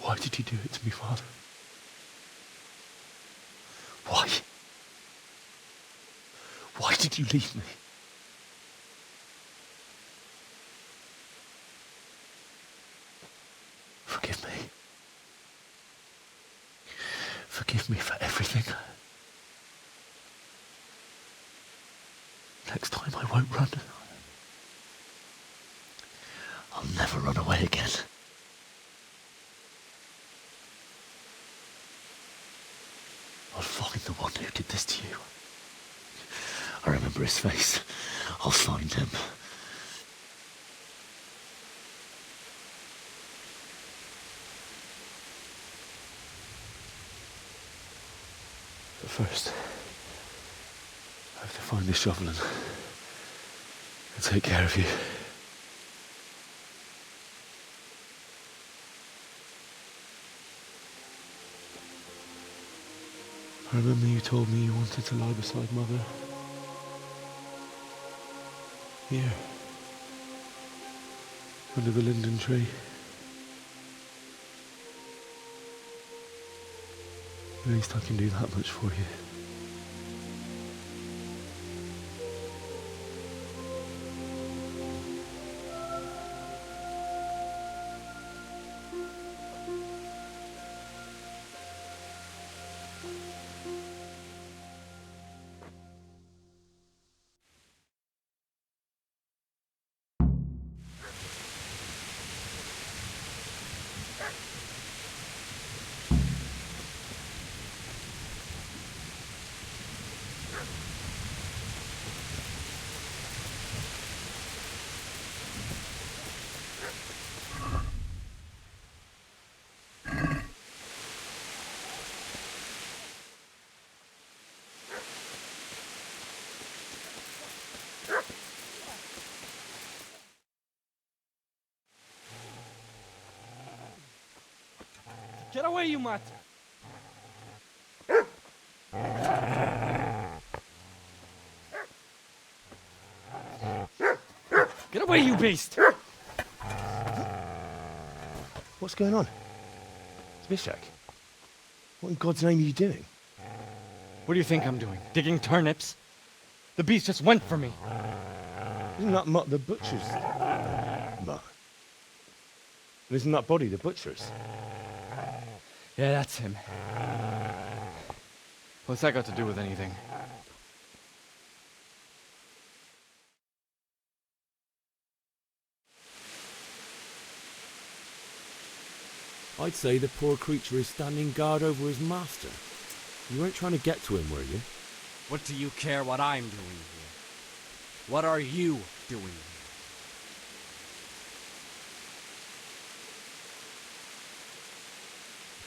Why did you do it to me, Father? Why? Why did you leave me? Forgive me. Forgive me for everything. Next time I won't run. I'll never run away again. I'll find the one who did this to you. I remember his face. I'll find him. But first, I have to find this shovel and take care of you. I remember you told me you wanted to lie beside Mother. Here. Under the linden tree. At least I can do that much for you. Get away, you mutt! Get away, you beast! What's going on? Zbyszek, what in God's name are you doing? What do you think I'm doing? Digging turnips? The beast just went for me. Isn't that Mutt the butcher's? Mutt? Isn't that body the butcher's? Yeah, that's him. What's that got to do with anything? I'd say the poor creature is standing guard over his master. You weren't trying to get to him, were you? What do you care what I'm doing here? What are you doing here?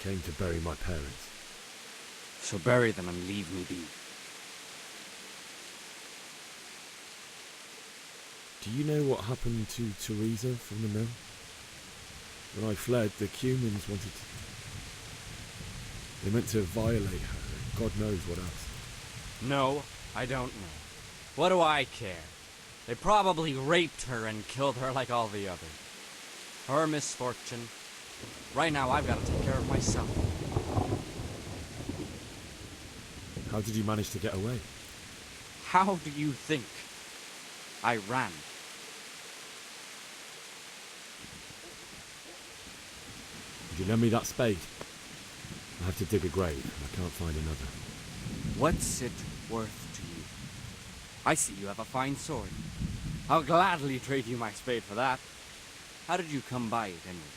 Came to bury my parents. So bury them and leave me be. Do you know what happened to Teresa from the mill? When I fled, the Cumans wanted to... They meant to violate her, and God knows what else. No, I don't know. What do I care? They probably raped her and killed her like all the others. Her misfortune. Right now, I've got to take care of myself. How did you manage to get away? How do you think I ran? Would you lend me that spade? I have to dig a grave, and I can't find another. What's it worth to you? I see you have a fine sword. I'll gladly trade you my spade for that. How did you come by it anyway?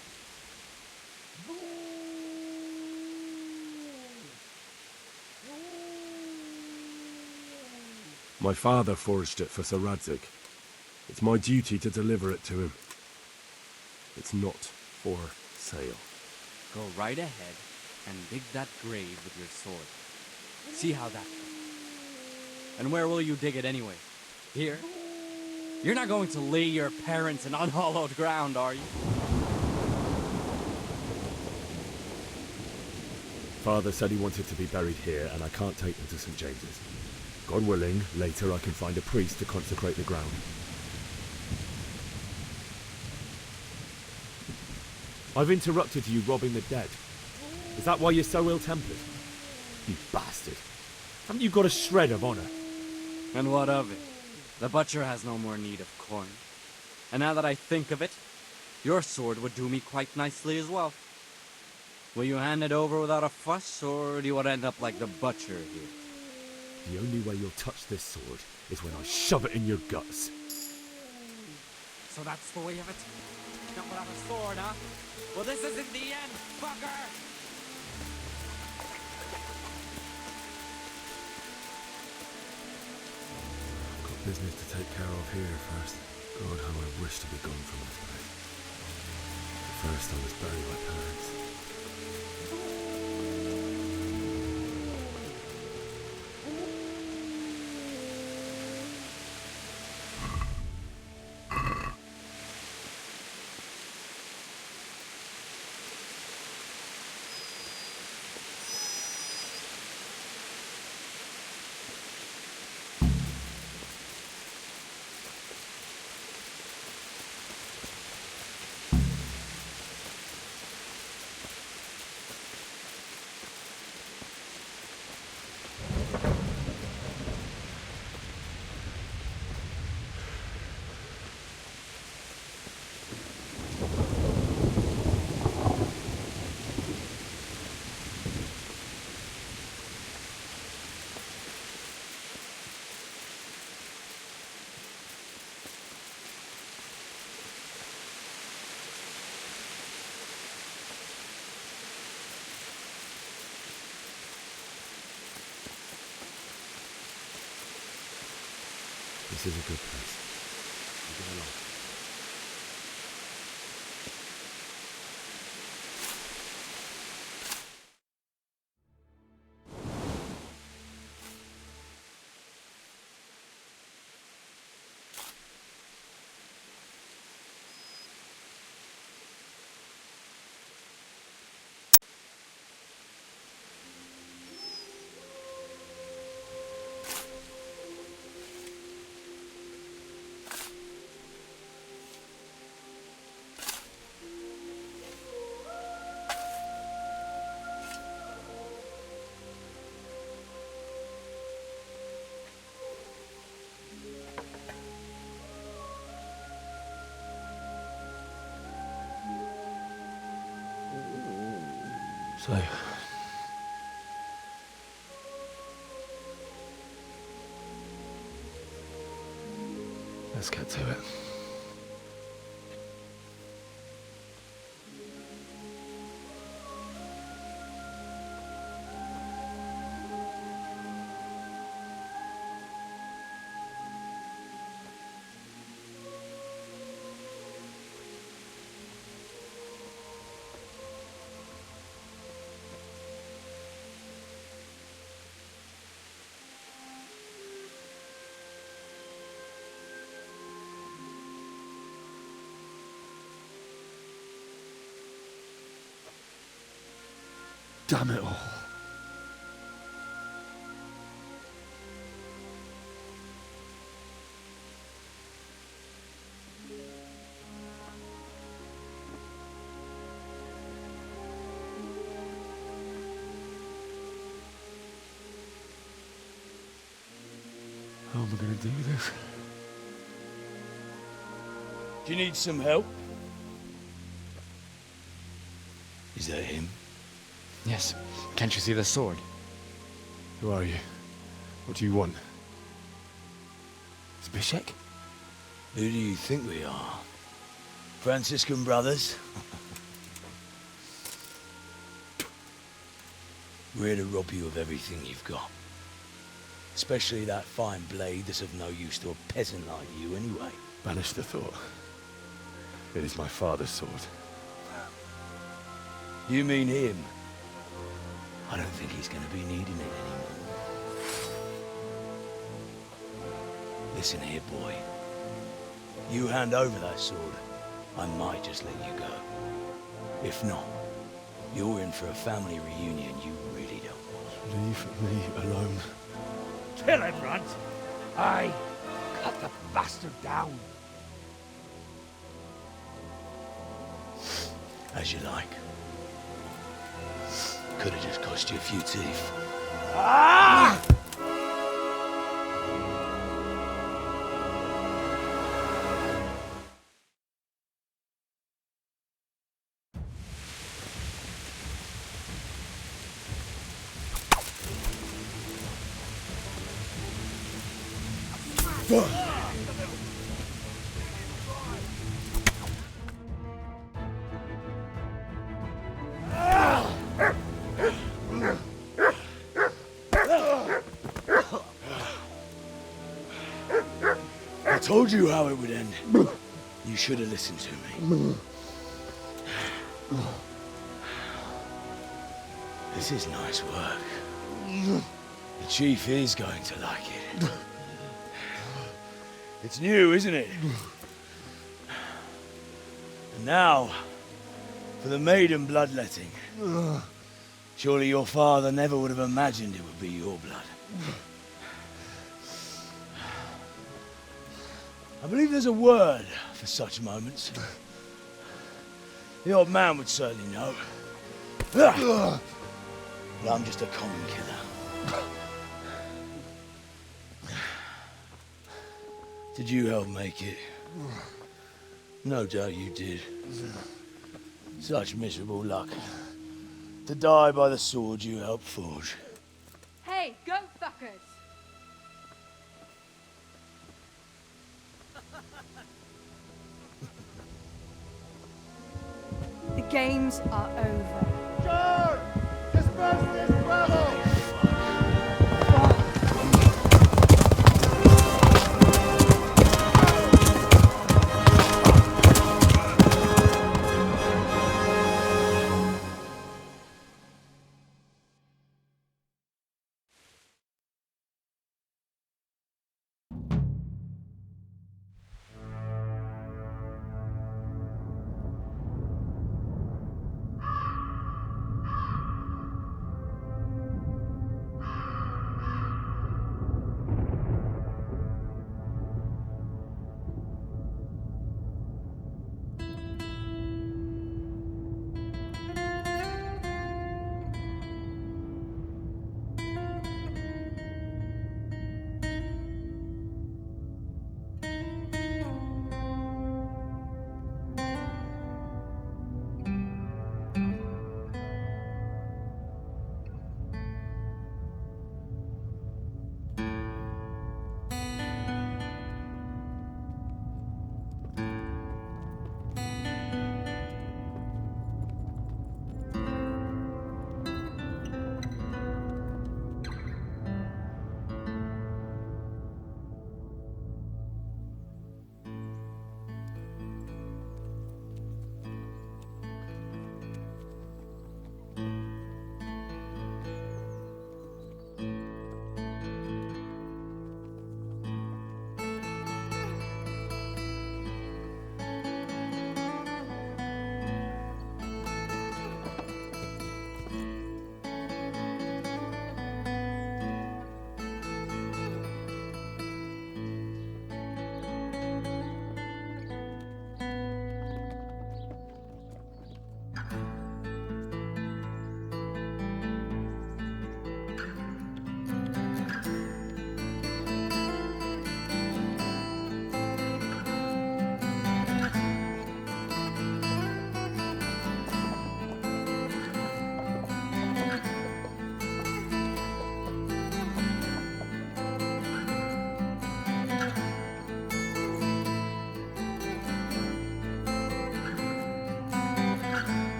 My father forged it for Sir Radzig. It's my duty to deliver it to him. It's not for sale. Go right ahead and dig that grave with your sword. See how that goes. And where will you dig it anyway? Here? You're not going to lay your parents in unhallowed ground, are you? Father said he wanted to be buried here, and I can't take them to St. James's. God willing, later I can find a priest to consecrate the ground. I've interrupted you robbing the dead. Is that why you're so ill-tempered? You bastard. Haven't you got a shred of honor? And what of it? The butcher has no more need of corn. And now that I think of it, your sword would do me quite nicely as well. Will you hand it over without a fuss, or do you want to end up like the butcher here? The only way you'll touch this sword is when I shove it in your guts. So that's the way of it? Not without a sword, huh? Well, this isn't the end, fucker! Got business to take care of here first. God, how I wish to be gone from this place. But first I must bury my parents. This is a good place. You go along. So, let's get to it. Damn it all. How am I going to do this? Do you need some help? Is that him? Yes. Can't you see the sword? Who are you? What do you want? Zbyszek? Who do you think we are? Franciscan brothers? We're here to rob you of everything you've got. Especially that fine blade that's of no use to a peasant like you anyway. Banish the thought. It is my father's sword. You mean him? I don't think he's going to be needing it anymore. Listen here, boy. You hand over that sword, I might just let you go. If not, you're in for a family reunion you really don't want. Leave me alone. Kill him, Runt! Aye, cut the bastard down. As you like. Could have just cost you a few teeth. I told you how it would end. You should have listened to me. This is nice work. The chief is going to like it. It's new, isn't it? And now, for the maiden bloodletting. Surely your father never would have imagined it would be your blood. I believe there's a word for such moments. The old man would certainly know. But I'm just a common killer. Did you help make it? No doubt you did. Such miserable luck. To die by the sword you helped forge. Hey, go fuckers! The games are over. George! Disperse this rabble!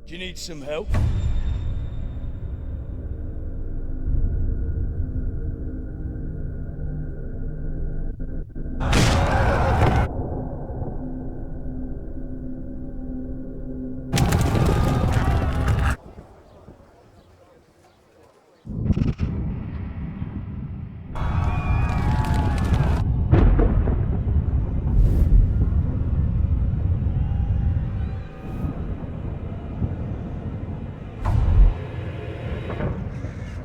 Do you need some help?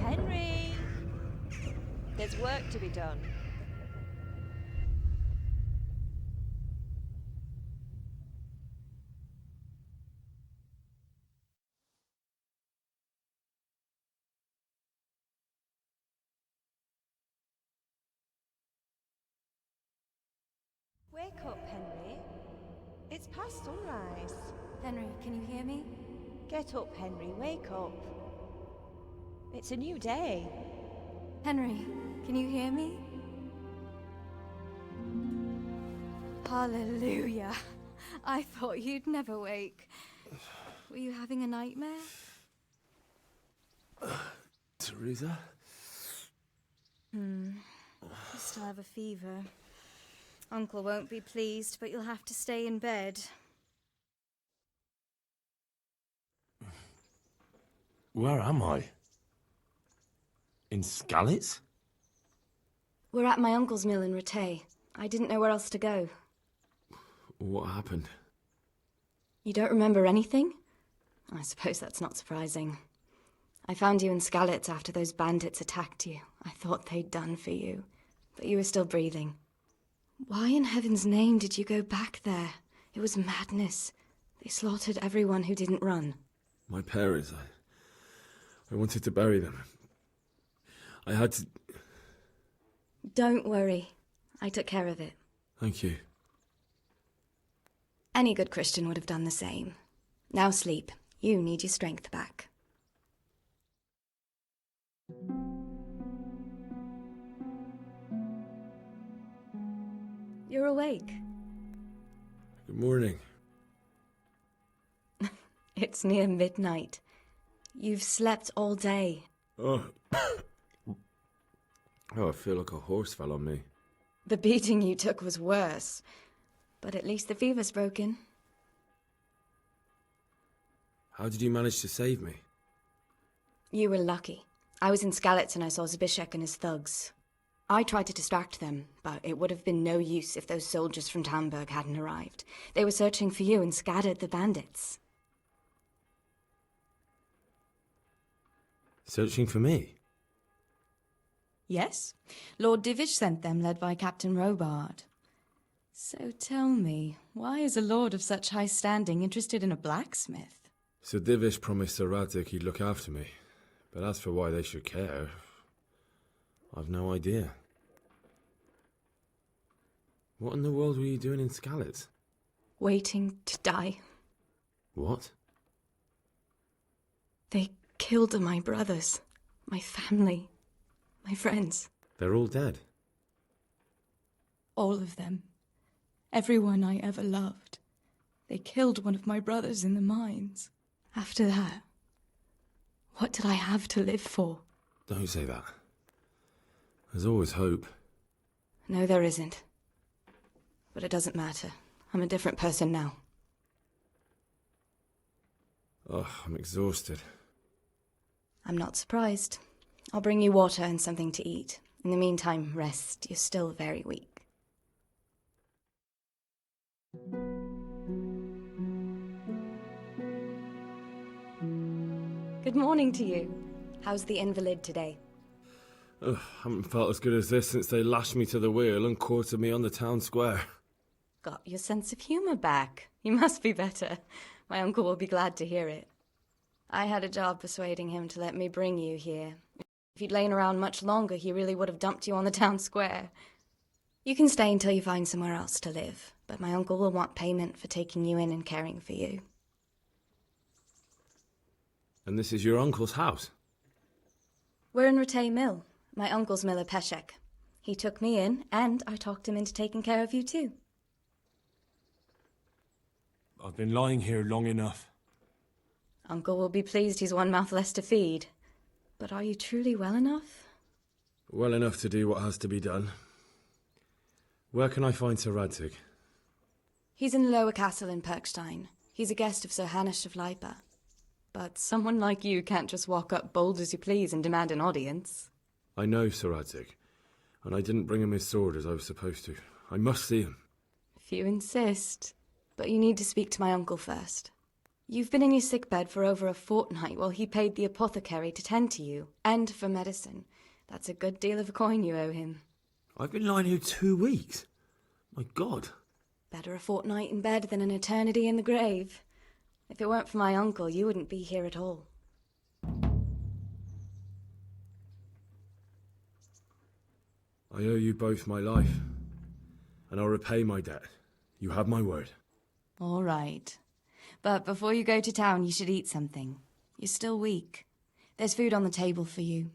Henry! There's work to be done. Wake up, Henry. It's past sunrise. Henry, can you hear me? Get up, Henry. Wake up. It's a new day. Henry, can you hear me? Hallelujah. I thought you'd never wake. Were you having a nightmare? Teresa? You still have a fever. Uncle won't be pleased, but you'll have to stay in bed. Where am I? In Skalicy? We're at my uncle's mill in Uratuy. I didn't know where else to go. What happened? You don't remember anything? I suppose that's not surprising. I found you in Skalicy after those bandits attacked you. I thought they'd done for you, but you were still breathing. Why in heaven's name did you go back there? It was madness. They slaughtered everyone who didn't run. My parents, I wanted to bury them. I had to... Don't worry. I took care of it. Thank you. Any good Christian would have done the same. Now sleep. You need your strength back. You're awake. Good morning. It's near midnight. You've slept all day. Oh. I feel like a horse fell on me. The beating you took was worse. But at least the fever's broken. How did you manage to save me? You were lucky. I was in Skalicy and I saw Zbyszek and his thugs. I tried to distract them, but it would have been no use if those soldiers from Tamburg hadn't arrived. They were searching for you and scattered the bandits. Searching for me? Yes. Lord Divish sent them, led by Captain Robard. So tell me, why is a lord of such high standing interested in a blacksmith? Sir Divish promised Sir Radzik he'd look after me. But as for why they should care, I've no idea. What in the world were you doing in Skalicy? Waiting to die. What? They killed my brothers, my family, my friends. They're all dead. All of them. Everyone I ever loved. They killed one of my brothers in the mines. After that, what did I have to live for? Don't say that. There's always hope. No, there isn't. But it doesn't matter. I'm a different person now. Oh, I'm exhausted. I'm not surprised. I'll bring you water and something to eat. In the meantime, rest. You're still very weak. Good morning to you. How's the invalid today? Ugh, haven't felt as good as this since they lashed me to the wheel and quartered me on the town square. Got your sense of humour back. You must be better. My uncle will be glad to hear it. I had a job persuading him to let me bring you here. If you'd lain around much longer, he really would have dumped you on the town square. You can stay until you find somewhere else to live, but my uncle will want payment for taking you in and caring for you. And this is your uncle's house? We're in Uratuy Mill, my uncle's mill at Peshek. He took me in, and I talked him into taking care of you too. I've been lying here long enough. Uncle will be pleased he's one mouth less to feed. But are you truly well enough? Well enough to do what has to be done. Where can I find Sir Radzig? He's in the lower castle in Perkstein. He's a guest of Sir Hanush of Lipa. But someone like you can't just walk up bold as you please and demand an audience. I know Sir Radzig, and I didn't bring him his sword as I was supposed to. I must see him. If you insist. But you need to speak to my uncle first. You've been in your sickbed for over a fortnight while he paid the apothecary to tend to you, and for medicine. That's a good deal of coin you owe him. I've been lying here 2 weeks. My God. Better a fortnight in bed than an eternity in the grave. If it weren't for my uncle, you wouldn't be here at all. I owe you both my life, and I'll repay my debt. You have my word. All right. But before you go to town, you should eat something. You're still weak. There's food on the table for you.